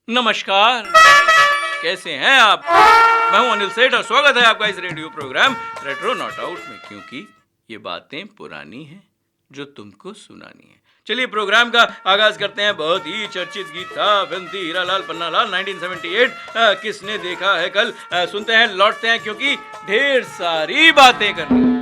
नमस्कार, कैसे हैं आप? मैं हूं अनिल सेठ और स्वागत है आपका इस radio programme retro not out में, क्योंकि ये बातें पुरानी हैं जो तुमको सुनानी है। चलिए प्रोग्राम का आगाज करते हैं। बहुत ही चर्चित गीत था, फिल्म थी हीरालाल पन्नालाल 1978। किसने देखा है कल? सुनते हैं, लौटते हैं, क्योंकि ढेर सारी बातें करनी है।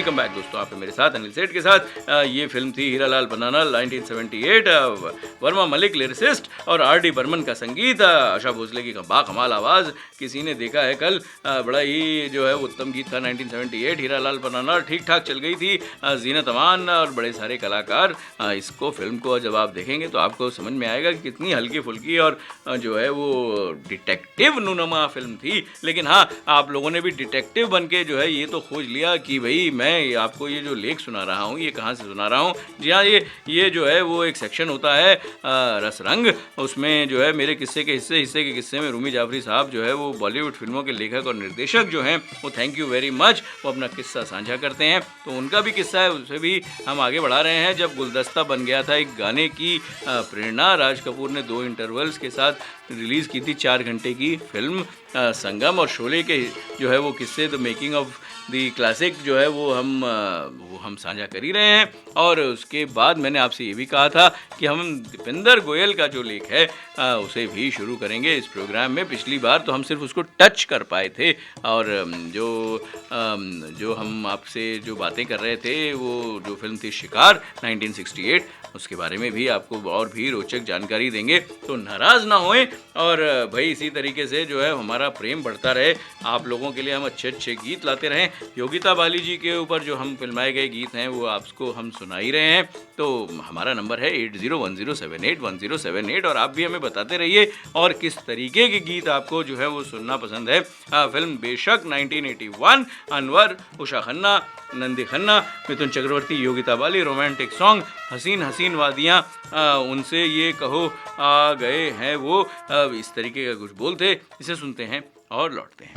वेलकम बैक दोस्तों, आप हैं मेरे साथ अनिल सेठ के साथ। ये फिल्म थी हीरालाल बनाना 1978। वर्मा मलिक लिरिसिस्ट और R.D. बर्मन का संगीत, आशा भोसले की बाकमाल आवाज़। किसी ने देखा है कल, बड़ा ही जो है उत्तम गीत था 1978 हीरालाल बनाना। ठीक ठाक चल गई थी, जीनत अमान और बड़े सारे कलाकार। इसको फिल्म को जब आप देखेंगे तो आपको समझ में आएगा कि कितनी हल्की फुल्की और जो है वो डिटेक्टिव नुमा फिल्म थी। लेकिन हाँ, आप लोगों ने भी डिटेक्टिव बन के जो है ये तो खोज लिया कि भाई मैं आपको ये जो लेख सुना रहा हूँ ये कहाँ से सुना रहा हूँ। जी हाँ, ये जो है वो एक सेक्शन होता है रस रंग। उसमें जो है मेरे किस्से के हिस्से के किस्से में रूमी जाफरी साहब जो है वो बॉलीवुड फिल्मों के लेखक और निर्देशक जो हैं वो थैंक यू वेरी मच, वो अपना किस्सा साझा करते हैं। तो उनका भी किस्सा है, उसे भी हम आगे बढ़ा रहे हैं। जब गुलदस्ता बन गया था एक गाने की प्रेरणा, राज कपूर ने 2 इंटरवल्स के साथ रिलीज़ की थी 4 घंटे की फिल्म संगम। और शोले के जो है वो किस्से, the making of the classic जो है वो हम साझा कर ही रहे हैं। और उसके बाद मैंने आपसे ये भी कहा था कि हम दीपेंद्र गोयल का जो लेख है उसे भी शुरू करेंगे इस प्रोग्राम में। पिछली बार तो हम सिर्फ उसको टच कर पाए थे, और जो हम आपसे जो बातें कर रहे थे वो जो फिल्म थी शिकार 1968, उसके बारे में भी आपको और भी रोचक जानकारी देंगे। तो नाराज़ ना होएं, और भाई इसी तरीके से जो है हमारा प्रेम बढ़ता रहे। आप लोगों के लिए हम अच्छे अच्छे गीत लाते रहें। योगिता बाली जी के ऊपर जो हम फिल्माए गए गीत हैं वो आपको हम सुना ही रहे हैं। तो हमारा नंबर है 8010781078, और आप भी हमें बताते रहिए और किस तरीके के गीत आपको जो है वो सुनना पसंद है। फिल्म बेशक 1981, अनवर, उषा खन्ना, नंदी खन्ना, मिथुन चक्रवर्ती, योगिता बाली, रोमांटिक सॉन्ग, हसीन हसीन वादियाँ, उनसे ये कहो आ गए हैं वो, इस तरीके का कुछ बोल थे। इसे सुनते हैं और लौटते हैं।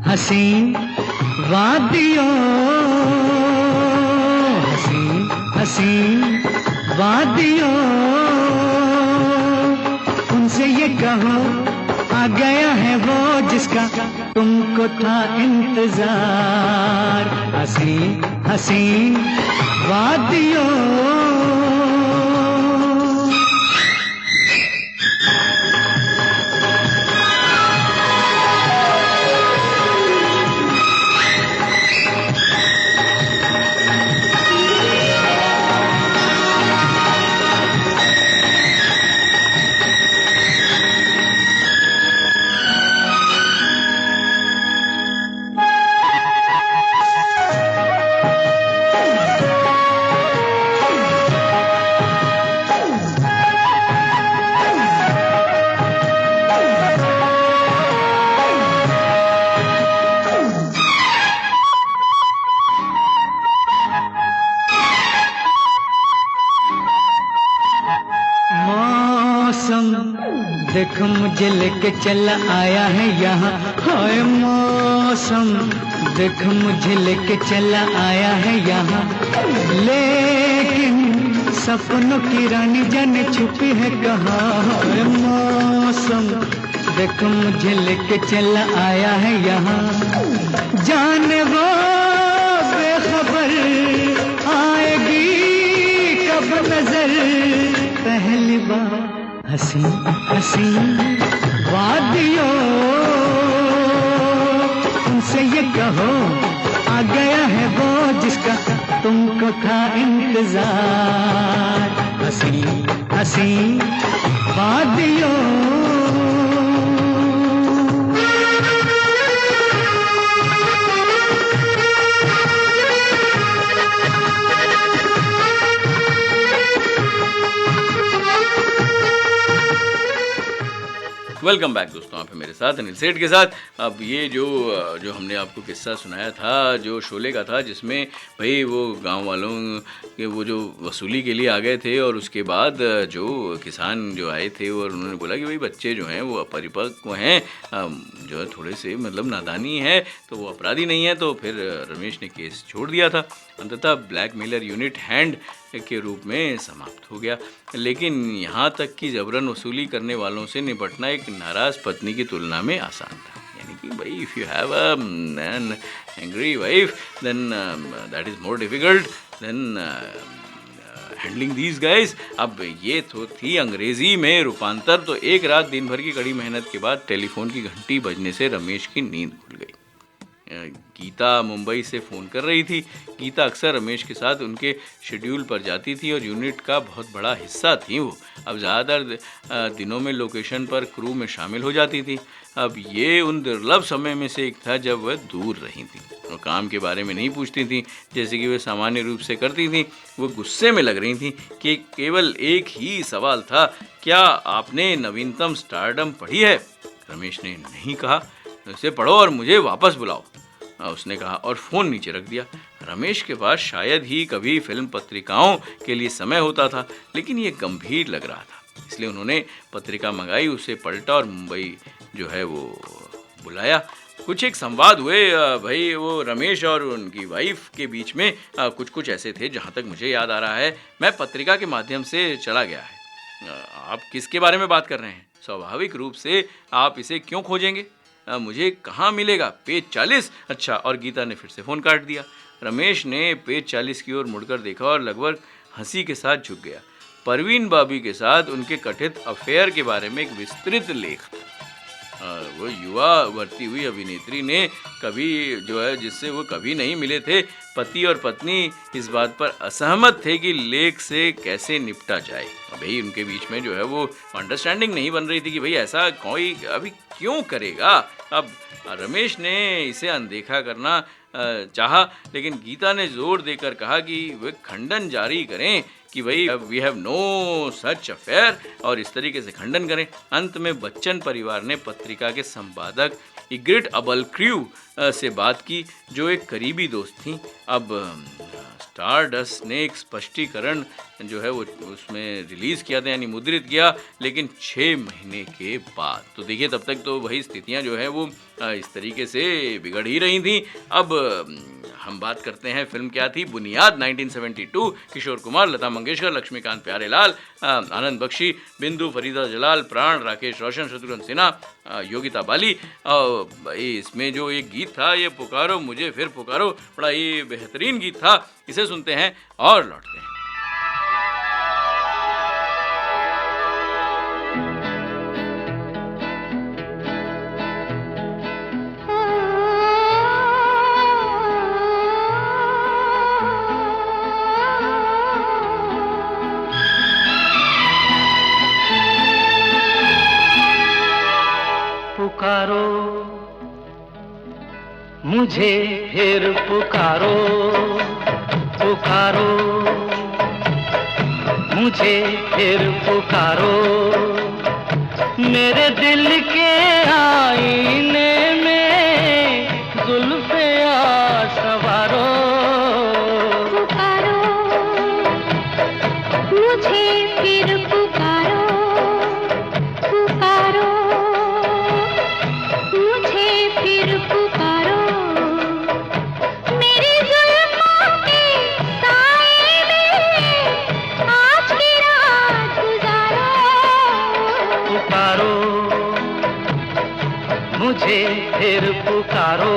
हसीन वादियों, हसीन वादियों, उनसे ये कहो आ गया है वो जिसका तुमको था इंतजार। हसीन वादियों। देखो मुझे लेके चला आया है यहाँ, हाय मौसम देखो मुझे लेके चला आया है यहाँ। लेकिन सपनों की रानी जाने छुपी है कहाँ। हाय मौसम देखो मुझे लेके चला आया है यहाँ। जाने वो बेखबर आएगी कब नजर पहली बार। हसीन वादियों, उनसे ये कहो आ गया है वो जिसका तुमको था इंतजार। हसीन वादियों। वेलकम बैक दोस्तों, आप हैं मेरे साथ अनिल सेठ के साथ। अब ये जो हमने आपको किस्सा सुनाया था जो शोले का था, जिसमें भाई वो गांव वालों के वो जो वसूली के लिए आ गए थे, और उसके बाद जो किसान जो आए थे और उन्होंने बोला कि भाई बच्चे जो हैं वो अपरिपक्व हैं, जो है थोड़े से मतलब नादानी है, तो वो अपराधी नहीं है। तो फिर रमेश ने केस छोड़ दिया था। अंततः ब्लैकमेलर यूनिट हैंड के रूप में समाप्त हो गया। लेकिन यहाँ तक कि जबरन वसूली करने वालों से निपटना एक नाराज़ पत्नी की तुलना में आसान था। यानी कि भाई if you have an angry wife then that is more difficult than handling these guys. अब ये तो थी अंग्रेज़ी में रूपांतर। तो एक रात दिन भर की कड़ी मेहनत के बाद टेलीफोन की घंटी बजने से रमेश की नींद खुल गई। गीता मुंबई से फ़ोन कर रही थी। गीता अक्सर रमेश के साथ उनके शेड्यूल पर जाती थी और यूनिट का बहुत बड़ा हिस्सा थी वो। अब ज़्यादातर दिनों में लोकेशन पर क्रू में शामिल हो जाती थी। अब ये उन दुर्लभ समय में से एक था जब वह दूर रही थी और काम के बारे में नहीं पूछती थी जैसे कि वे सामान्य रूप से करती थी। वो गुस्से में लग रही थी कि केवल एक ही सवाल था, क्या आपने नवीनतम स्टारडम पढ़ी है? रमेश ने नहीं कहा। उसे पढ़ो और मुझे वापस बुलाओ, उसने कहा और फ़ोन नीचे रख दिया। रमेश के पास शायद ही कभी फिल्म पत्रिकाओं के लिए समय होता था, लेकिन ये गंभीर लग रहा था। इसलिए उन्होंने पत्रिका मंगाई, उसे पलटा और मुंबई जो है वो बुलाया। कुछ एक संवाद हुए भाई वो रमेश और उनकी वाइफ के बीच में कुछ ऐसे थे जहाँ तक मुझे याद आ रहा है। मैं पत्रिका के माध्यम से चला गया है। आप किसके बारे में बात कर रहे हैं? स्वाभाविक रूप से आप इसे क्यों खोजेंगे? मुझे कहाँ मिलेगा? पेज 40। अच्छा। और गीता ने फिर से फ़ोन काट दिया। रमेश ने पेज 40 की ओर मुड़कर देखा और लगभग हंसी के साथ झुक गया। परवीन बाबी के साथ उनके कथित अफेयर के बारे में एक विस्तृत लेख था। वो युवा उभरती हुई अभिनेत्री ने कभी जो है जिससे वो कभी नहीं मिले थे, पति और पत्नी इस बात पर असहमत थे कि लेख से कैसे निपटा जाए। भाई उनके बीच में जो है वो अंडरस्टैंडिंग नहीं बन रही थी कि भाई ऐसा कोई अभी क्यों करेगा। अब रमेश ने इसे अनदेखा करना चाहा, लेकिन गीता ने जोर देकर कहा कि वे खंडन जारी करें कि भाई we have no such affair और इस तरीके से खंडन करें। अंत में बच्चन परिवार ने पत्रिका के संपादक इग्रिट अबलक्र्यू से बात की, जो एक करीबी दोस्त थी। अब स्टारडस्ट ने एक स्पष्टीकरण जो है वो उसमें रिलीज़ किया था, यानी मुद्रित किया, लेकिन 6 महीने के बाद। तो देखिए तब तक तो वही स्थितियां जो है वो इस तरीके से बिगड़ ही रही थी। अब हम बात करते हैं फिल्म क्या थी। बुनियाद 1972, किशोर कुमार, लता मंगेशकर, लक्ष्मीकांत प्यारेलाल, आनंद बख्शी, बिंदु, फरीदा जलाल, प्राण, राकेश रोशन, शत्रुघ्न सिन्हा, योगिता बाली। इसमें जो एक गीत था, ये पुकारो मुझे फिर पुकारो, बड़ा ये बेहतरीन गीत था। इसे सुनते हैं और लौटते हैं। पुकारो मुझे फिर पुकारो, पुकारो मुझे फिर पुकारो, मेरे दिल के आईने में जुल्फ़े आ सवारो। पुकारो मुझे फिर पुकारो, पुकारो मुझे फिर पुकारो, मेरी जुल्फ़ों के साए में आज की रात गुजारो। पुकारो मुझे फिर पुकारो।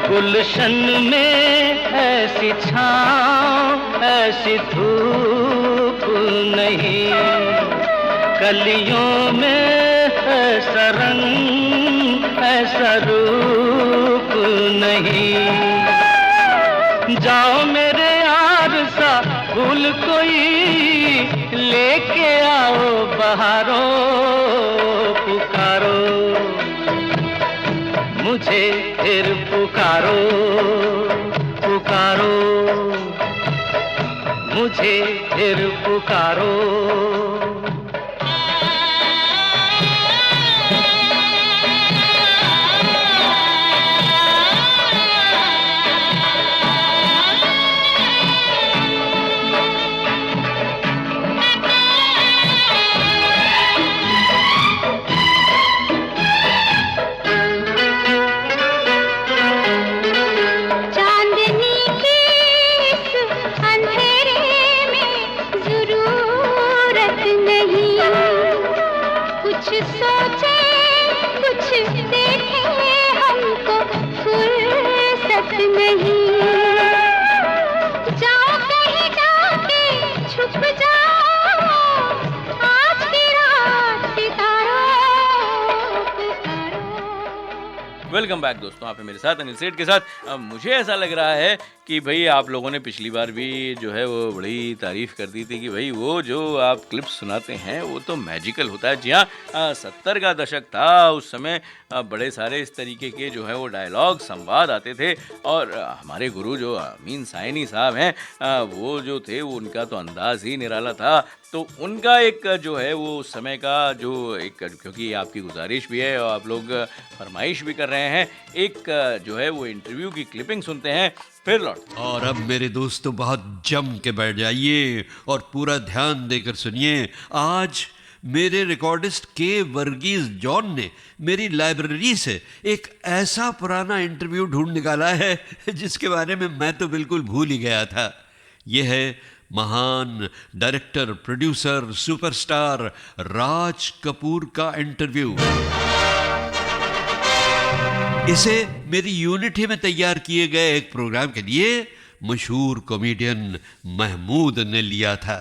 गुलशन में ऐसी छाँव ऐसी धूप नहीं, कलियों में ऐसा रंग ऐसा रूप नहीं। जाओ मेरे यार सा फूल कोई लेके आओ बहारो। पुकारो मुझे फिर पुकारो, पुकारो, मुझे फिर पुकारो। चांदनी के इस अंधेरे में जरूरत नहीं, कुछ सोचे कुछ देखे हमको फुर्सत नहीं। जाओ कहीं जाके छुप जाओ, आज की रात सितारों पुकारो। वेलकम बैक दोस्तों, आप हैं मेरे साथ अनिल सेठ के साथ। अब मुझे ऐसा लग रहा है कि भाई आप लोगों ने पिछली बार भी जो है वो बड़ी तारीफ कर दी थी कि भाई वो जो आप क्लिप्स सुनाते हैं वो तो मैजिकल होता है। जी हाँ, 70 का दशक था, उस समय बड़े सारे इस तरीके के जो है वो डायलॉग संवाद आते थे और हमारे गुरु जो अमीन साइनी साहब हैं, वो जो थे वो उनका तो अंदाज ही निराला था। तो उनका एक जो है वो उस समय का जो एक, क्योंकि आपकी गुजारिश भी है और आप लोग फरमाइश भी कर रहे हैं, एक जो है वो इंटरव्यू की क्लिपिंग सुनते हैं, फिर लौट। और अब मेरे दोस्तों बहुत जम के बैठ जाइए और पूरा ध्यान देकर सुनिए। आज मेरे रिकॉर्डिस्ट के वर्गीज जॉन ने मेरी लाइब्रेरी से एक ऐसा पुराना इंटरव्यू ढूंढ निकाला है जिसके बारे में मैं तो बिल्कुल भूल ही गया था। यह है महान director, producer, superstar Raj Kapoor का इंटरव्यू। इसे मेरी यूनिटी में तैयार किए गए एक प्रोग्राम के लिए मशहूर कॉमेडियन महमूद ने लिया था।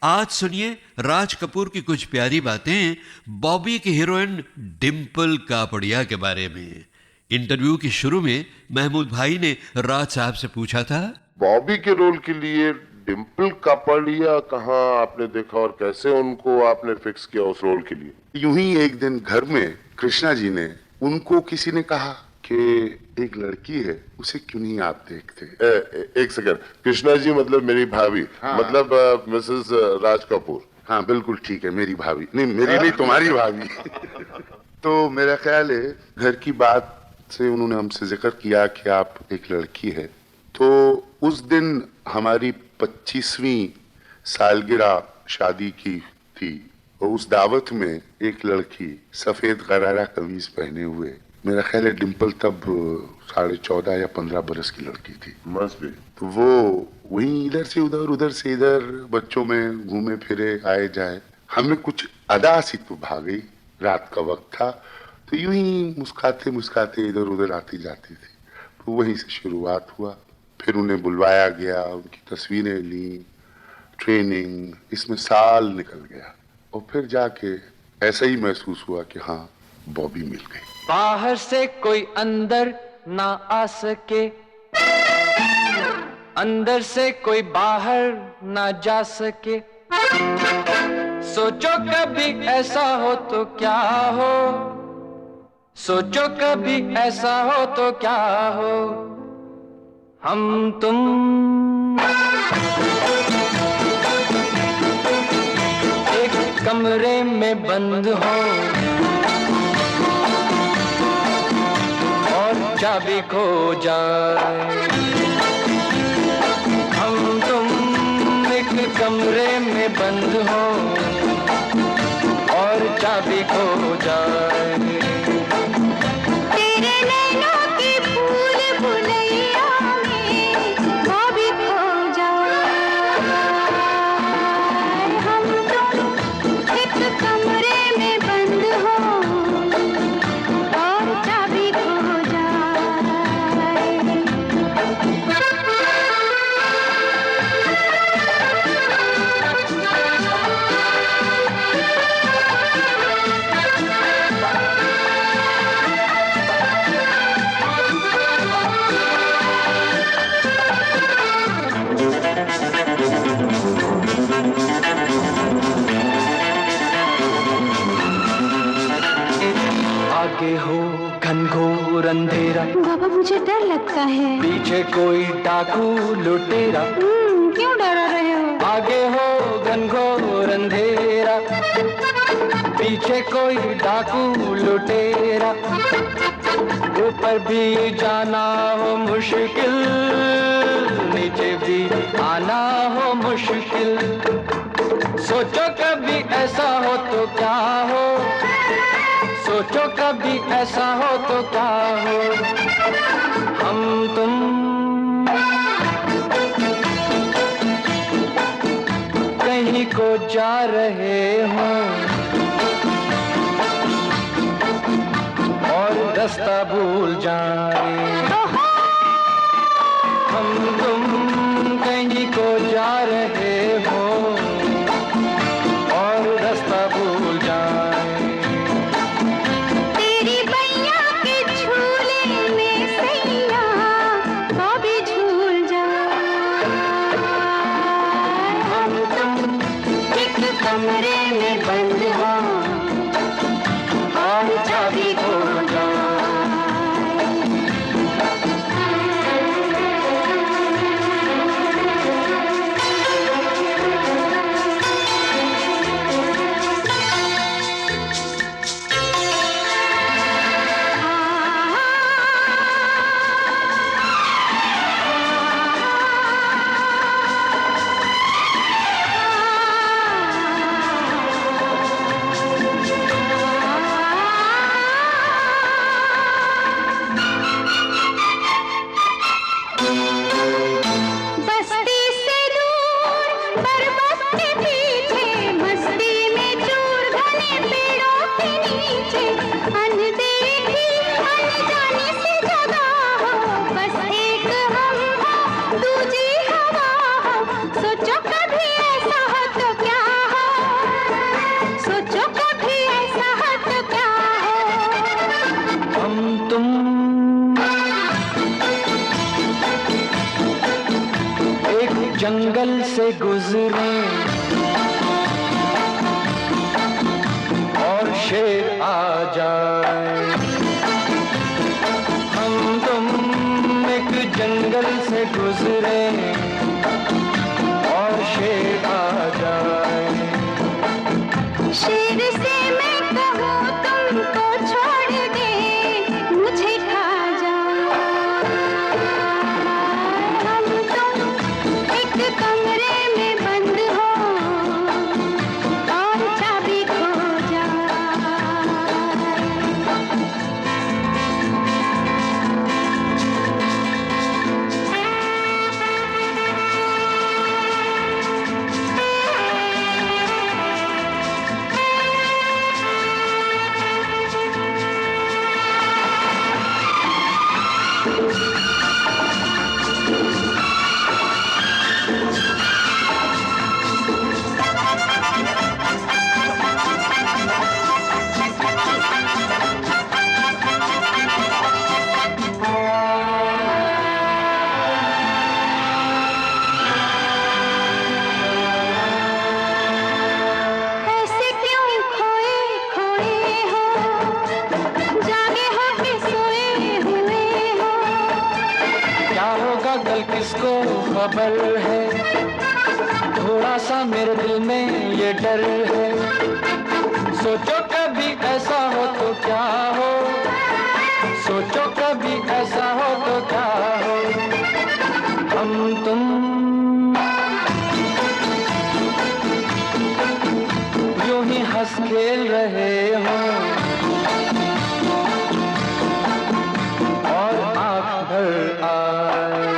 आज सुनिए राज कपूर की कुछ प्यारी बातें बॉबी की हीरोइन डिम्पल कापड़िया के बारे में। इंटरव्यू की शुरू में महमूद भाई ने राज साहब से पूछा था, बॉबी के रोल के लिए डिम्पल कापड़िया कहाँ आपने देखा और कैसे उनको आपने फिक्स किया उस रोल के लिए? यूं ही एक दिन घर में कृष्णा जी ने, उनको किसी ने कहा कि एक लड़की है, उसे क्यों नहीं आप देखते? एक सेकंड, कृष्णा जी मतलब मेरी भाभी? हाँ। मतलब मिसेस राज कपूर? हाँ बिल्कुल ठीक है, मेरी भाभी नहीं, मेरी नहीं, तुम्हारी भाभी। तो मेरा ख्याल है घर की बात से उन्होंने हमसे जिक्र किया कि आप एक लड़की है। तो उस दिन हमारी 25वीं सालगिरह शादी की थी और उस दावत में एक लड़की सफेद गरारा कमीज पहने हुए, मेरा ख्याल है डिम्पल तब 14.5 या 15 बरस की लड़की थी, मस्ट बी। तो वो वहीं इधर से उधर से इधर बच्चों में घूमे फिरे आए जाए। हमें कुछ अदा सी तो भाग गई, रात का वक्त था, तो यूं ही मुस्कुराते मुस्कुराते इधर उधर आती जाती थी। तो वहीं से शुरुआत हुआ। फिर उन्हें बुलवाया गया, उनकी तस्वीरें ली, ट्रेनिंग, इसमें साल निकल गया और फिर जाके ऐसा ही महसूस हुआ कि हाँ बॉबी मिल गई। बाहर से कोई अंदर ना आ सके, अंदर से कोई बाहर ना जा सके। सोचो कभी ऐसा हो तो क्या हो, सोचो कभी ऐसा हो तो क्या हो। हम तुम एक कमरे में बंद हो और चाबी खो जाए। हम तुम एक कमरे में बंद हो और चाबी खो जाए। तेरे नैनों की फूल भुलैया में बॉबी खो जाए। हम तुम एक कमरे में बंद हो और चाबी खो जाए। आगे हो घनघोर अंधेरा, बाबा मुझे डर लगता है। पीछे कोई डाकू लुटेरा, क्यों डरा रहे हो? आगे हो घनघोर अंधेरा, पीछे कोई डाकू लुटेरा, ऊपर भी जाना हो मुश्किल, नीचे भी आना हो मुश्किल। सोचो कभी ऐसा हो तो क्या हो, सोचो कभी ऐसा हो तो क्या हो। हम तुम कहीं को जा रहे हो और रास्ता भूल जाए। हम तुम कहीं को जा रहे हो और रास्ता भूल जाए। तेरी बैया के झूले में सैया कभी झूल जाए। हम तुम एक कमरे में बंद हो और चाबी खो जाए। बस्ती से दूर पर्वत के पीछे, मस्ती में चूर घने पेड़ों के नीचे, अनदेखी अनजानी सी जगह हो, बस एक हम हो दूजी हवा हो। सोचो कभी ऐसा हो तो क्या हो, सोचो कभी ऐसा हो तो क्या हो। हम तुम एक जंगल से गुजरे और शेर आ जाए। हम तुम एक जंगल से गुजरे और शेर आ जाए। शेर से मैं कहूँ तुमको छोड़ दे, मुझे खा जाए। हम तुम एक कमरे में बंद हो और चाबी खो जाए। ऐसे क्यों खोए खोए हो, जागे हो कि सोए हुए हो। क्या होगा कल किसको खबर है, थोड़ा सा मेरे दिल में ये डर है। सोचो कभी ऐसा हो तो क्या हो, सोचो कभी ऐसा हो तो क्या हो। हम तुम यूं ही हंस खेल रहे हो और आँख भर आए।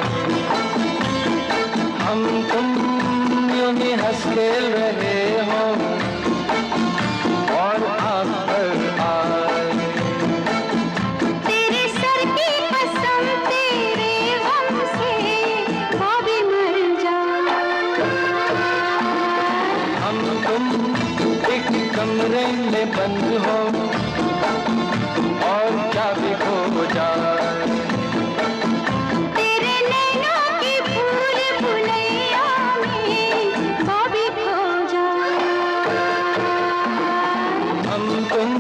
हम तुम यूं ही हंस खेल रहे हो और आँख भर आए। तेरे सर की कसम तेरे गम से भाभी मर जाए। हम तुम एक कमरे में बंद हो और चाबी खो जाए। तेरे नैनों की भूल भुलैया में भाभी खो जाए। हम तुम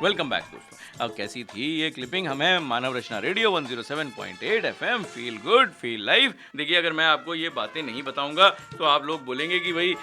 वेलकम बैक दोस्तों। अब कैसी थी ये क्लिपिंग? हमें Manav Rachna radio 107.8 FM, feel good feel live. देखिए, अगर मैं आपको ये बातें नहीं बताऊंगा तो आप लोग बोलेंगे कि भाई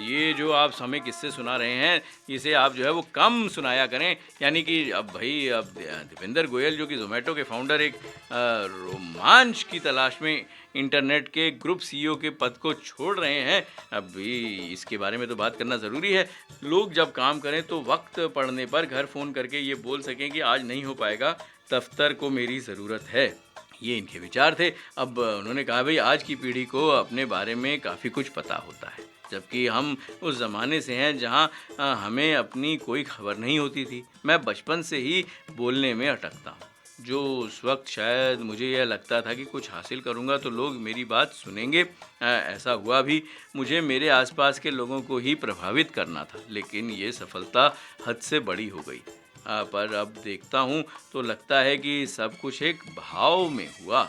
ये जो आप हमें किस्से सुना रहे हैं इसे आप जो है वो कम सुनाया करें। यानी कि अब दीपेंद्र गोयल जो कि जोमेटो के फाउंडर एक रोमांच की तलाश में इंटरनेट के ग्रुप सीईओ के पद को छोड़ रहे हैं। अभी इसके बारे में तो बात करना ज़रूरी है। लोग जब काम करें तो वक्त पड़ने पर घर फ़ोन करके ये बोल सकें कि आज नहीं हो पाएगा, दफ्तर को मेरी ज़रूरत है। ये इनके विचार थे। अब उन्होंने कहा भाई आज की पीढ़ी को अपने बारे में काफ़ी कुछ पता होता है, जबकि हम उस ज़माने से हैं जहाँ हमें अपनी कोई खबर नहीं होती थी। मैं बचपन से ही बोलने में अटकता हूँ। जो उस वक्त शायद मुझे यह लगता था कि कुछ हासिल करूंगा तो लोग मेरी बात सुनेंगे, ऐसा हुआ भी। मुझे मेरे आसपास के लोगों को ही प्रभावित करना था, लेकिन ये सफलता हद से बड़ी हो गई। पर अब देखता हूँ तो लगता है कि सब कुछ एक भाव में हुआ।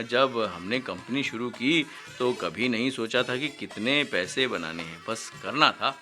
जब हमने कंपनी शुरू की तो कभी नहीं सोचा था कि कितने पैसे बनाने हैं, बस करना था।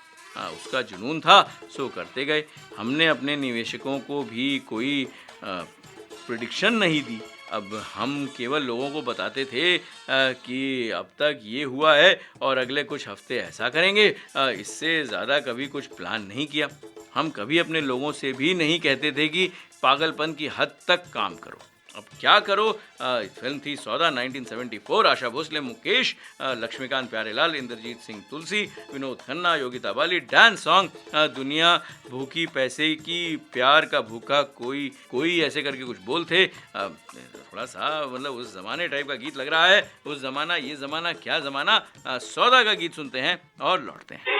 उसका जुनून था, सो करते गए। हमने अपने निवेशकों को भी कोई प्रेडिक्शन नहीं दी। अब हम केवल लोगों को बताते थे कि अब तक ये हुआ है और अगले कुछ हफ्ते ऐसा करेंगे। इससे ज़्यादा कभी कुछ प्लान नहीं किया। हम कभी अपने लोगों से भी नहीं कहते थे कि पागलपन की हद तक काम करो। अब क्या करो? फिल्म थी सौदा 1974। आशा भोसले, मुकेश, लक्ष्मीकांत प्यारेलाल, इंद्रजीत सिंह तुलसी, विनोद खन्ना, योगिता बाली। डांस सॉन्ग दुनिया भूखी पैसे की, प्यार का भूखा कोई ऐसे करके कुछ बोल थे। थोड़ा सा मतलब उस ज़माने टाइप का गीत लग रहा है। उस ज़माना, ये ज़माना, क्या ज़माना। सौदा का गीत सुनते हैं और लौटते हैं।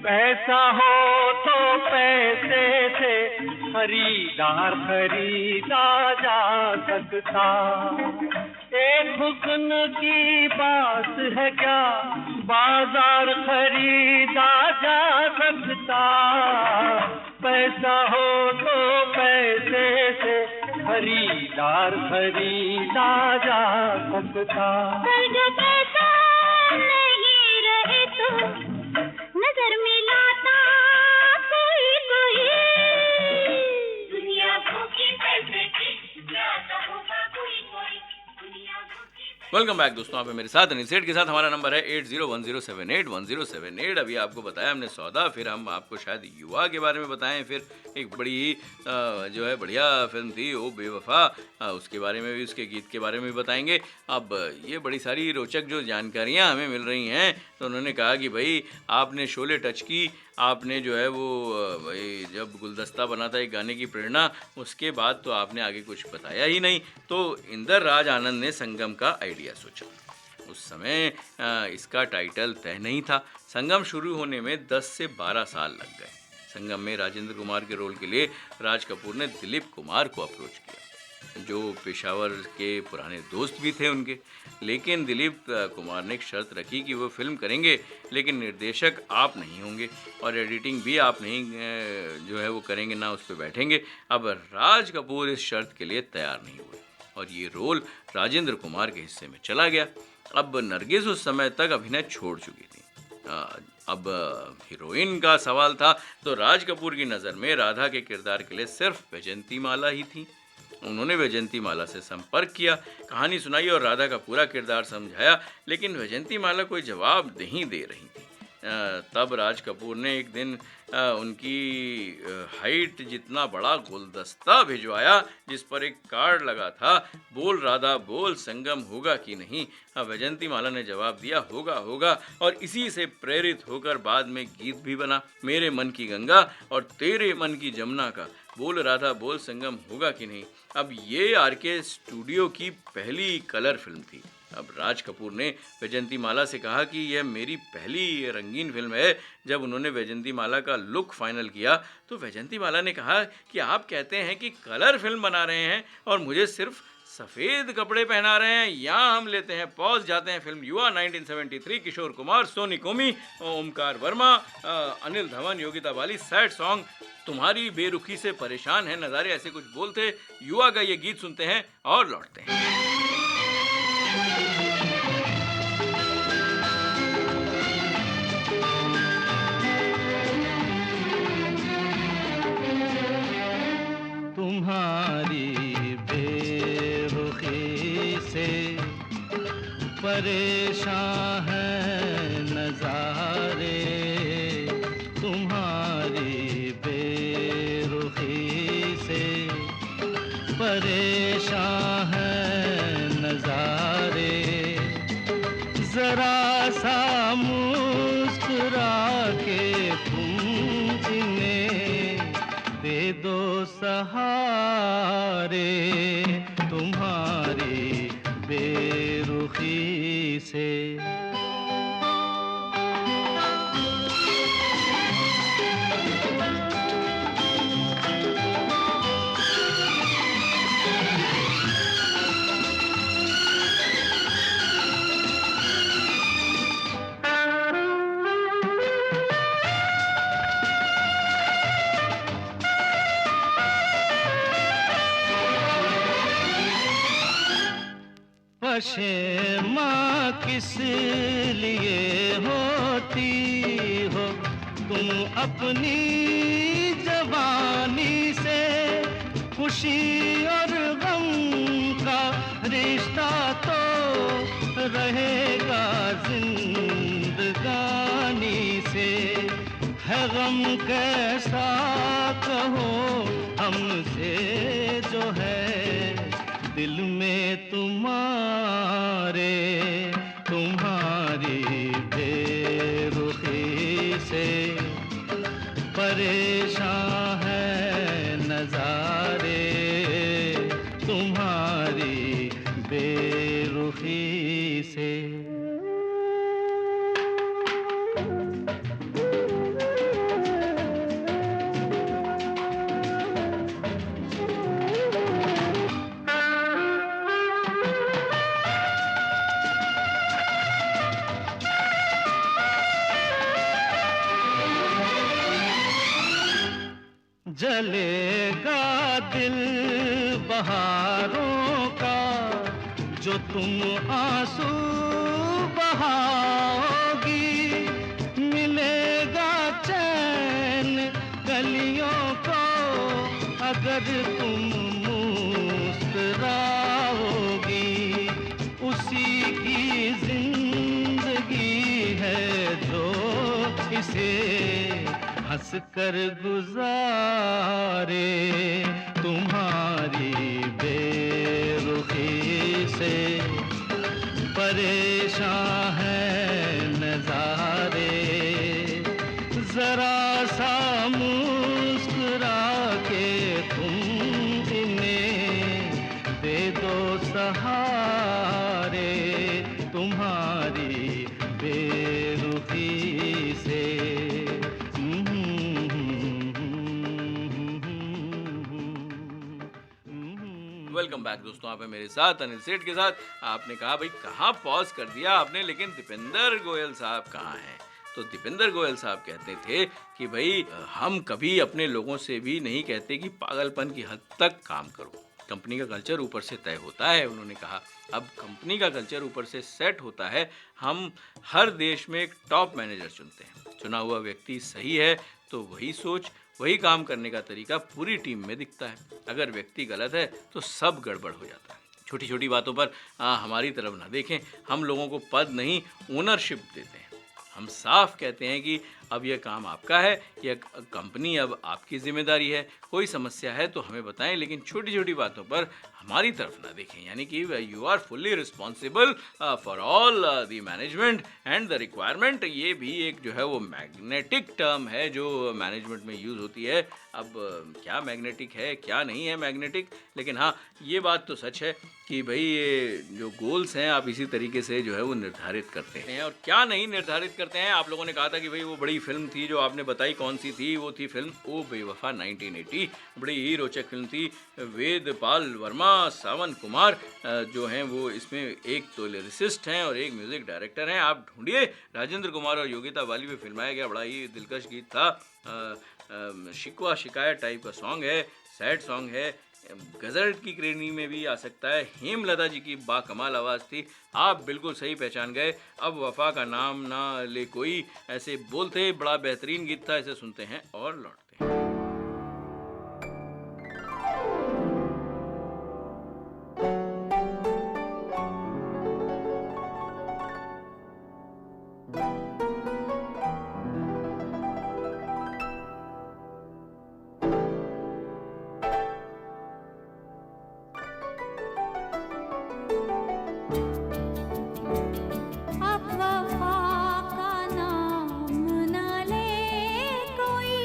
पैसा हो तो पैसे से खरीदार खरीदा जा सकता। एक हुस्न की बात है क्या बाजार खरीदा जा सकता। पैसा हो तो पैसे से खरीदार खरीदा जा सकता। पर जो पैसा नहीं रहे तो नजर मिला वेलकम बैक दोस्तों, आप हैं मेरे साथ अनिल सेठ के साथ। हमारा नंबर है 8010781078। अभी आपको बताया हमने सौदा, फिर हम आपको शायद युवा के बारे में बताएं, फिर एक बड़ी ही जो है बढ़िया फिल्म थी ओ बेवफा, उसके बारे में भी, उसके गीत के बारे में भी बताएंगे। अब ये बड़ी सारी रोचक जो जानकारियाँ हमें मिल रही हैं, तो उन्होंने कहा कि भाई आपने शोले टच की, आपने जो है वो भाई जब गुलदस्ता बना था एक गाने की प्रेरणा, उसके बाद तो आपने आगे कुछ बताया ही नहीं। तो इंदर राज आनंद ने संगम का आइडिया सोचा। उस समय इसका टाइटल तय नहीं था। संगम शुरू होने में 10 से 12 साल लग गए। संगम में राजेंद्र कुमार के रोल के लिए राज कपूर ने दिलीप कुमार को अप्रोच किया, जो पेशावर के पुराने दोस्त भी थे उनके। लेकिन दिलीप कुमार ने एक शर्त रखी कि वो फिल्म करेंगे, लेकिन निर्देशक आप नहीं होंगे और एडिटिंग भी आप नहीं जो है वो करेंगे, ना उस पर बैठेंगे। अब राज कपूर इस शर्त के लिए तैयार नहीं हुए और ये रोल राजेंद्र कुमार के हिस्से में चला गया। अब नरगिस उस समय तक अभिनय छोड़ चुकी थी। अब हीरोइन का सवाल था, तो राज कपूर की नज़र में राधा के किरदार के लिए सिर्फ वैजंती माला ही थी। उन्होंने वैजंती माला से संपर्क किया, कहानी सुनाई और राधा का पूरा किरदार समझाया, लेकिन वैजंती माला कोई जवाब नहीं दे रही थी। तब राज कपूर ने एक दिन उनकी हाइट जितना बड़ा गुलदस्ता भिजवाया, जिस पर एक कार्ड लगा था, बोल राधा बोल संगम होगा कि नहीं। वैजंती माला ने जवाब दिया, होगा होगा, और इसी से प्रेरित होकर बाद में गीत भी बना, मेरे मन की गंगा और तेरे मन की जमुना का, बोल राधा बोल संगम होगा कि नहीं। अब ये आरके स्टूडियो की पहली कलर फिल्म थी। अब राज कपूर ने वैजंती माला से कहा कि यह मेरी पहली रंगीन फिल्म है। जब उन्होंने वैजंती माला का लुक फाइनल किया, तो वैजंती माला ने कहा कि आप कहते हैं कि कलर फिल्म बना रहे हैं और मुझे सिर्फ सफ़ेद कपड़े पहना रहे हैं। यहाँ हम लेते हैं पॉज, जाते हैं फिल्म युवा 1973, किशोर कुमार, सोनी कोमी, ओमकार वर्मा, अनिल धवन, योगिता बाली, सैड सॉन्ग तुम्हारी बेरुखी से परेशान है नज़ारे, ऐसे कुछ बोलते। युवा का ये गीत सुनते हैं और लौटते हैं। तुम्हारी बेरुखी से परेशान है नज़ारे, तुम्हारी बेरुखी से परेशान है नज़ारे, ज़रा सा मुस्कुरा के तुम जिन्हें दे दो सहारे, तुम्हारी बेरुखी से। क्षमा किस लिए होती हो तुम अपनी जवानी से, खुशी और गम का रिश्ता तो रहेगा जिंदगानी से, है गम कैसा कहो हमसे जो है दिल में तुम्हारे, तुम्हारी बेरुखी से परेशान है नज़ारे, तुम्हारी बेरुखी से। जलेगा दिल बहारों का जो तुम आंसू बहाओगी, मिलेगा चैन गलियों को अगर तुम मुस्कुराओगी, उसी से हंस कर गुजारे, तुम्हारी बेरुखी से परेशान है नजारे, जरा सा मुस्कुरा के तुम इन्हें दे दो सहारे, तुम्हारी बेरुखी से। वेलकम बैक दोस्तों, आप हैं मेरे साथ अनिल सेठ के साथ। आपने कहा भाई कहाँ पॉज कर दिया आपने, लेकिन दीपेंद्र गोयल साहब कहाँ हैं? तो दीपेंद्र गोयल साहब कहते थे कि भाई हम कभी अपने लोगों से भी नहीं कहते कि पागलपन की हद तक काम करो, कंपनी का कल्चर ऊपर से तय होता है। उन्होंने कहा अब कंपनी का कल्चर ऊपर से सेट होता है, हम हर देश में एक टॉप मैनेजर चुनते हैं। चुना हुआ व्यक्ति सही है तो वही सोच, वही काम करने का तरीका पूरी टीम में दिखता है। अगर व्यक्ति गलत है तो सब गड़बड़ हो जाता है। छोटी छोटी बातों पर हमारी तरफ ना देखें, हम लोगों को पद नहीं ओनरशिप देते हैं। हम साफ कहते हैं कि अब यह काम आपका है, यह कंपनी अब आपकी जिम्मेदारी है, कोई समस्या है तो हमें बताएं, लेकिन छोटी छोटी बातों पर हमारी तरफ ना देखें। यानी कि you are fully responsible for all the management and the requirement. ये भी एक जो है वो मैग्नेटिक टर्म है जो मैनेजमेंट में यूज़ होती है। अब क्या मैग्नेटिक है क्या नहीं है मैग्नेटिक, लेकिन हाँ ये बात तो सच है कि भाई ये जो गोल्स हैं आप इसी तरीके से जो है वो निर्धारित करते हैं और क्या नहीं निर्धारित करते हैं। आप लोगों ने कहा था कि भाई वो बड़ी फिल्म थी जो आपने बताई, कौन सी थी? वो थी फिल्म ओ बेवफा 1980। बड़ी ही रोचक फिल्म थी। वेदपाल वर्मा, सावन कुमार जो हैं वो इसमें एक तो लिरिसिस्ट हैं और एक म्यूजिक डायरेक्टर हैं। आप ढूंढिए, राजेंद्र कुमार और योगिता वाली में फिल्माया गया, बड़ा ही दिलकश गीत था। शिकवा शिकायत टाइप का सॉन्ग है, सैड सॉन्ग है, गज़ल की श्रेणी में भी आ सकता है। हेमलता जी की बाकमाल आवाज़ थी, आप बिल्कुल सही पहचान गए। अब वफा का नाम ना ले कोई, ऐसे बोलते, बड़ा बेहतरीन गीत था। इसे सुनते हैं और लौटते हैं। अब वफा का नाम न ले कोई,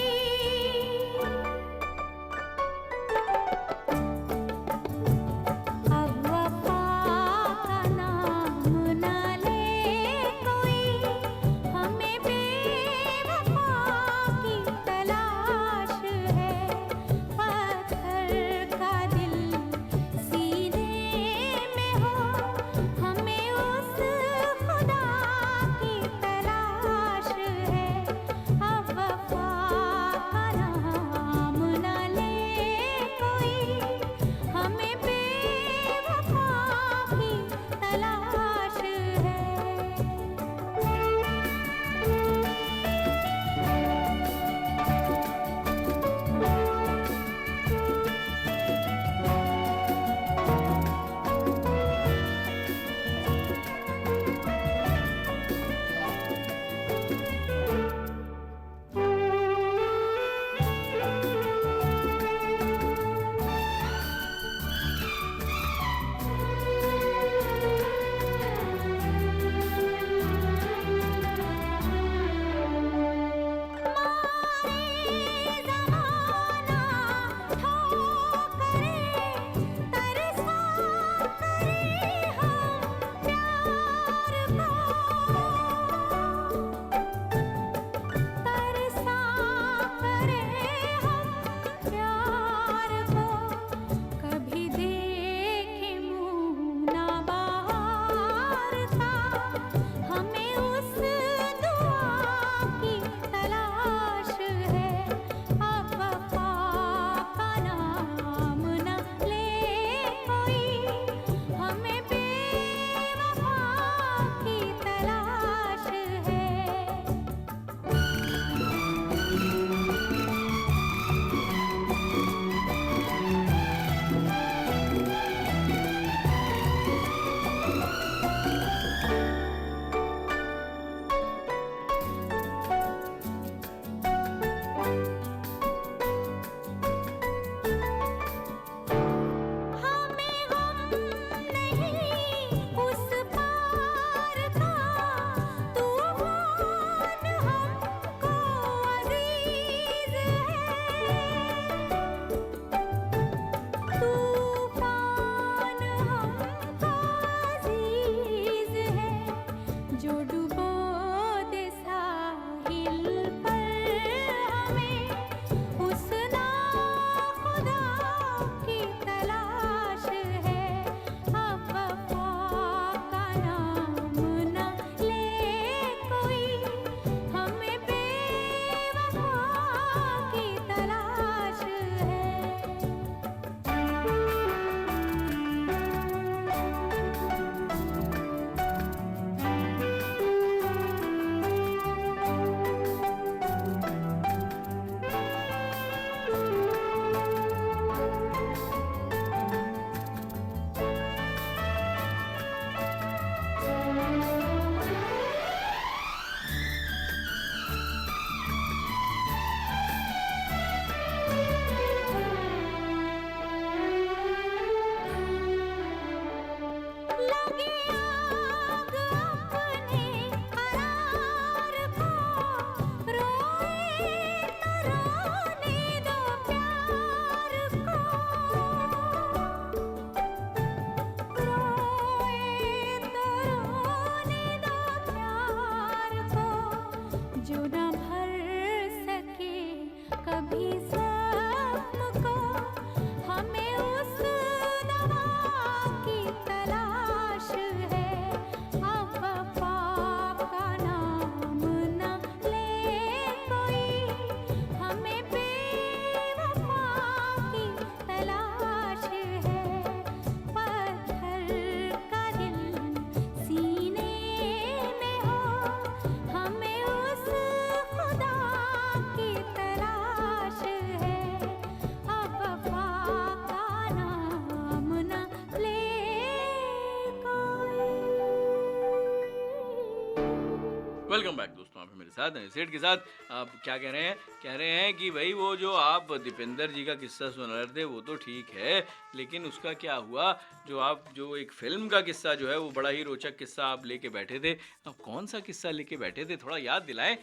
वेलकम बैक दोस्तों, आप हैं मेरे साथ अनिल सेठ के साथ। आप क्या कह रहे हैं कि भाई वो जो आप दीपेंद्र जी का किस्सा सुना रहे थे वो तो ठीक है, लेकिन उसका क्या हुआ जो एक फिल्म का किस्सा जो है वो बड़ा ही रोचक किस्सा आप लेके बैठे थे। अब कौन सा किस्सा लेके बैठे थे, थोड़ा याद दिलाएं।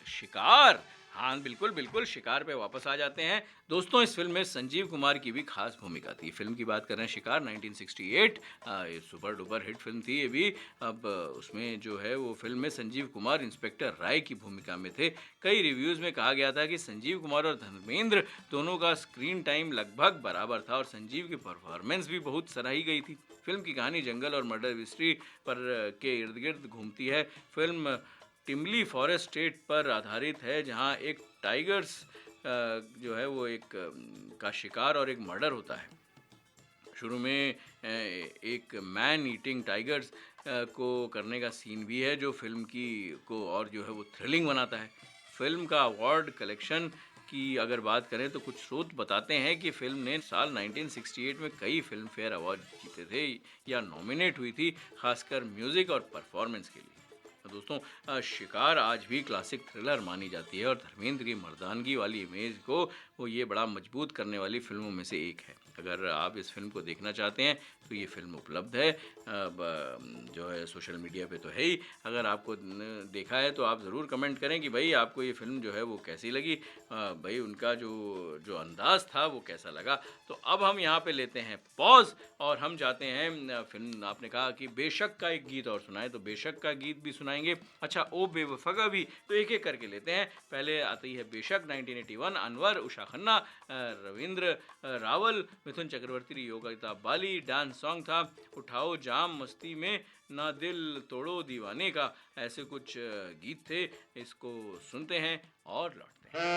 शिकार, हाँ बिल्कुल शिकार पे वापस आ जाते हैं दोस्तों। इस फिल्म में संजीव कुमार की भी खास भूमिका थी। फिल्म की बात कर रहे हैं शिकार 1968, ये सुपर डुपर हिट फिल्म थी ये भी। अब उसमें जो है वो फिल्म में संजीव कुमार इंस्पेक्टर राय की भूमिका में थे। कई रिव्यूज़ में कहा गया था कि संजीव कुमार और धर्मेंद्र दोनों का स्क्रीन टाइम लगभग बराबर था और संजीव की परफॉर्मेंस भी बहुत सराही गई थी। फिल्म की कहानी जंगल और मर्डर मिस्ट्री पर के इर्द गिर्द घूमती है। फिल्म टिमली फॉरेस्ट स्टेट पर आधारित है, जहां एक टाइगर्स जो है वो एक का शिकार और एक मर्डर होता है। शुरू में एक मैन ईटिंग टाइगर्स को करने का सीन भी है जो फिल्म को और जो है वो थ्रिलिंग बनाता है। फिल्म का अवार्ड कलेक्शन की अगर बात करें तो कुछ स्रोत बताते हैं कि फिल्म ने साल 1968 में कई फिल्म फेयर अवार्ड जीते थे या नॉमिनेट हुई थी, खासकर म्यूज़िक और परफॉर्मेंस के लिए। दोस्तों शिकार आज भी क्लासिक थ्रिलर मानी जाती है और धर्मेंद्र की मर्दानगी वाली इमेज को वो ये बड़ा मजबूत करने वाली फिल्मों में से एक है। अगर आप इस फिल्म को देखना चाहते हैं तो ये फिल्म उपलब्ध है, जो है सोशल मीडिया पे तो है ही। अगर आपको देखा है तो आप ज़रूर कमेंट करें कि भाई आपको ये फिल्म जो है वो कैसी लगी, भाई उनका जो अंदाज़ था वो कैसा लगा। तो अब हम यहाँ पे लेते हैं पॉज और हम जाते हैं फिल्म। आपने कहा कि बेशक का एक गीत और सुनाए, तो बेशक का गीत भी सुनाएंगे। अच्छा, ओ बेवफा का भी, तो एक एक करके लेते हैं। पहले आती है बेशक 1981, अनवर, उषा खन्ना, रविंद्र रावल, मिथुन चक्रवर्ती, योगिता बाली। डांस सॉन्ग था उठाओ जाम मस्ती में, ना दिल तोड़ो दीवाने का। ऐसे कुछ गीत थे, इसको सुनते हैं और लौटते हैं।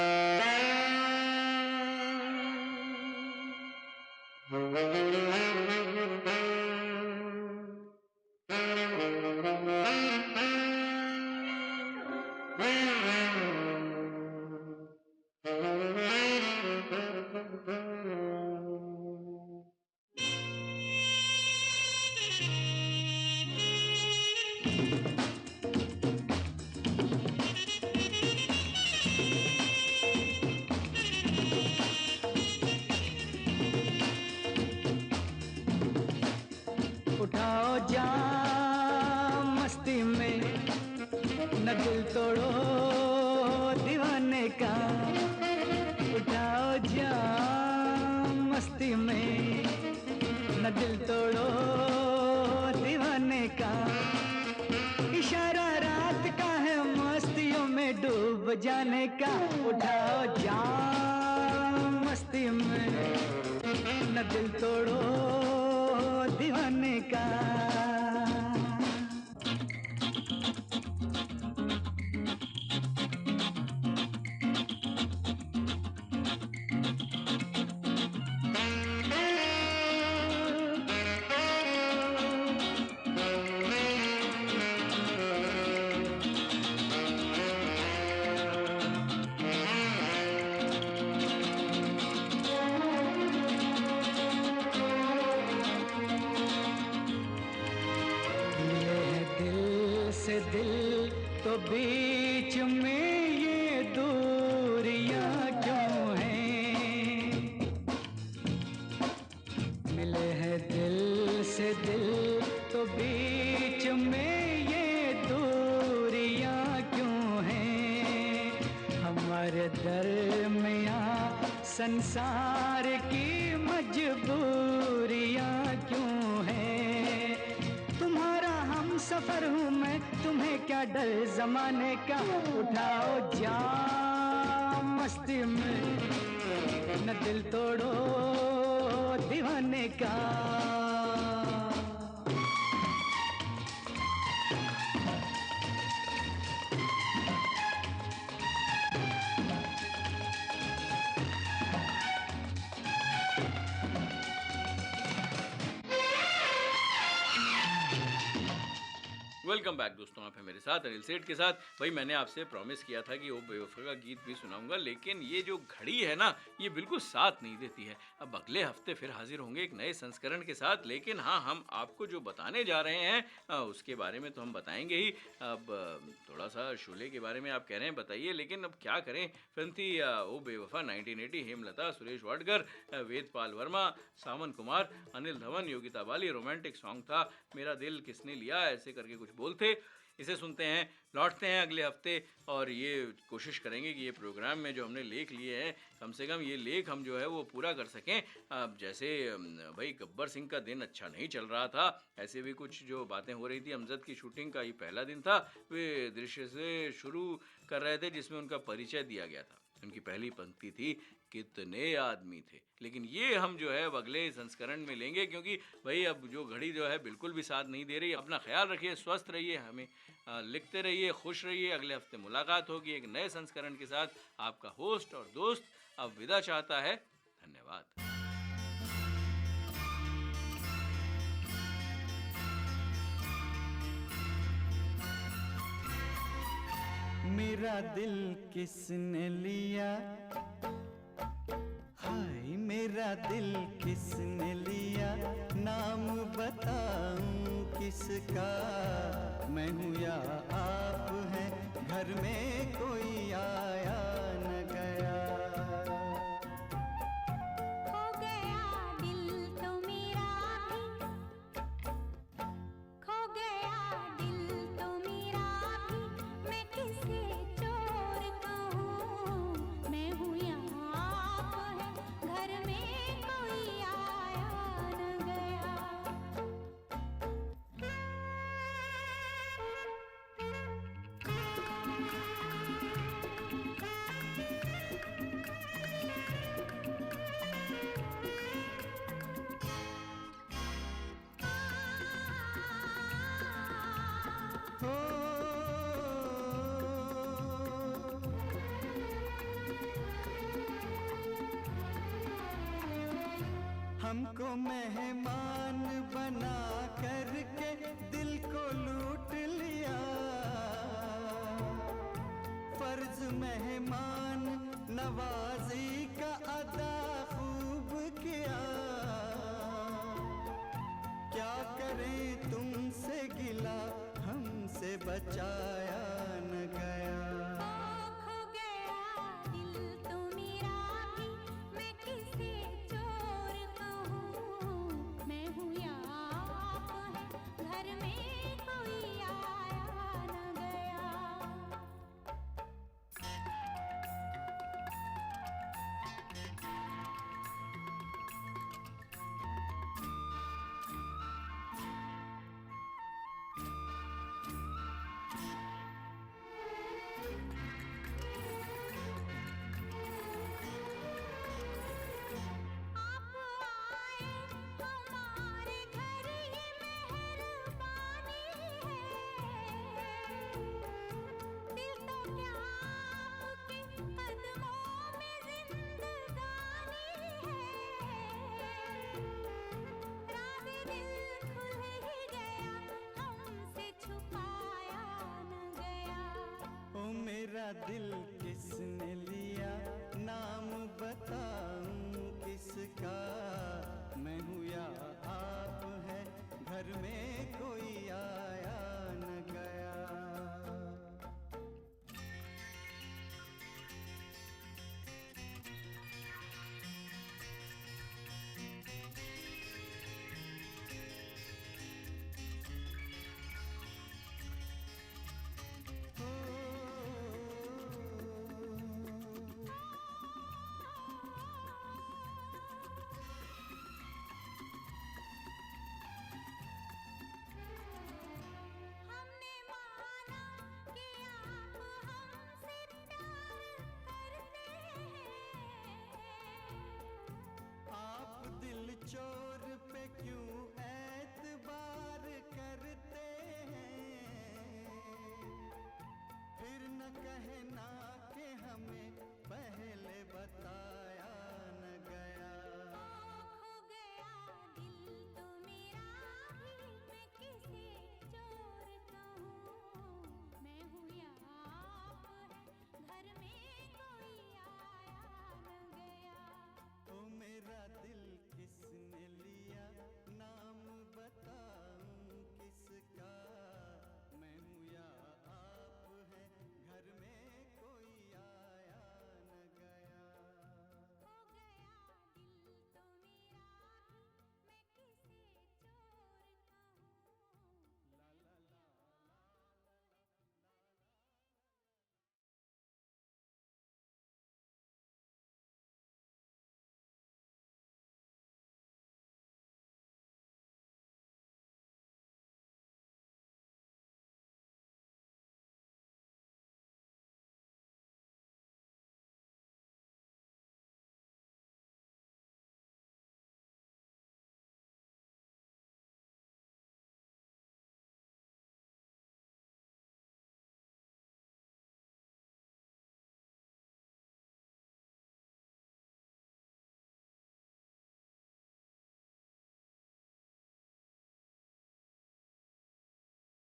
उठाओ जाम मस्ती में, न दिल तोड़ो दीवाने का। उठाओ जाम मस्ती में, न दिल तोड़ो दीवाने का। इशारा रात का है मस्तियों में डूब जाने का। उठाओ जाम मस्ती में, न दिल तोड़ो दीवाने का। से दिल तो बीच में ये दूरियां क्यों हैं। मिले हैं दिल से दिल तो बीच में ये दूरियां क्यों हैं। हमारे दरमियां संसार की मजबूरियां क्यों हैं। तुम्हारा हम सफर हूँ मैं, तुम्हें क्या डर जमाने का। उठाओ जाम मस्ती में, न दिल तोड़ो दीवाने का। वेलकम बैक दोस्तों, आप हैं मेरे साथ, अनिल सेठ के साथ। भाई मैंने आपसे प्रॉमिस किया था कि वो बेवफा का गीत भी सुनाऊंगा, लेकिन ये जो घड़ी है ना, ये बिल्कुल साथ नहीं देती है। अब अगले हफ्ते फिर हाजिर होंगे एक नए संस्करण के साथ, लेकिन हाँ, हम आपको जो बताने जा रहे हैं उसके बारे में तो हम बताएंगे ही। अब थोड़ा सा शोले के बारे में आप कह रहे हैं बताइए, लेकिन अब क्या करें। फिल्म थी ओ बेवफा 1980, हेमलता, सुरेश वाडकर, वेदपाल वर्मा, सावन कुमार, अनिल धवन, योगिता बाली। रोमांटिक सॉन्ग था मेरा दिल किसने लिया, ऐसे करके कुछ बोल थे। इसे सुनते हैं, लौटते हैं अगले हफ्ते और ये कोशिश करेंगे कि ये प्रोग्राम में जो हमने लेख लिए हैं, कम से कम ये लेख हम जो है वो पूरा कर सकें। अब जैसे भाई गब्बर सिंह का दिन अच्छा नहीं चल रहा था, ऐसे भी कुछ जो बातें हो रही थी। अमजद की शूटिंग का ये पहला दिन था, वे दृश्य से शुरू कर रहे थे जिसमें उनका परिचय दिया गया था। उनकी पहली पंक्ति थी, कितने आदमी थे। लेकिन ये हम जो है अब अगले संस्करण में लेंगे, क्योंकि भाई अब जो घड़ी जो है बिल्कुल भी साथ नहीं दे रही। अपना ख्याल रखिए, स्वस्थ रहिए, हमें लिखते रहिए, खुश रहिए। अगले हफ्ते मुलाकात होगी एक नए संस्करण के साथ। आपका होस्ट और दोस्त अब विदा चाहता है। धन्यवाद। मेरा दिल किसने लिया, हाय मेरा दिल किसने लिया, नाम बताऊं किसका, मैं हूँ या आप हैं, घर में कोई आया न गया। खो गया दिल तो मेरा भी, खो गया दिल तो मेरा भी, मैं किसे चोर कहूँ, मैं हूँ या आप है, घर में कोई आया न गया। हमको मेहमान बना करके दिल को लूट लिया, फर्ज मेहमान नवाजी का अदा खूब किया, क्या करें तुमसे गिला, हमसे बचाया न गया। खो गया दिल तो मेरा भी, मैं किसे चोर कहूँ, मैं हूँ या आप है, घर में कोई आया न गया। आप आए हमारे घर, ये मेहरबानी है, दिल तो क्या आपके कदमों में जिंदगानी है, राज़ दिल खुल ही गया, हमसे छुपाया न गया। ओ मेरा दिल किसने लिया, नाम बताऊं किसका, मैं हूँ या आप है, घर में कोई आया न गया। हमने माना कि आप हमसे प्यार करते हैं, आप दिल चोर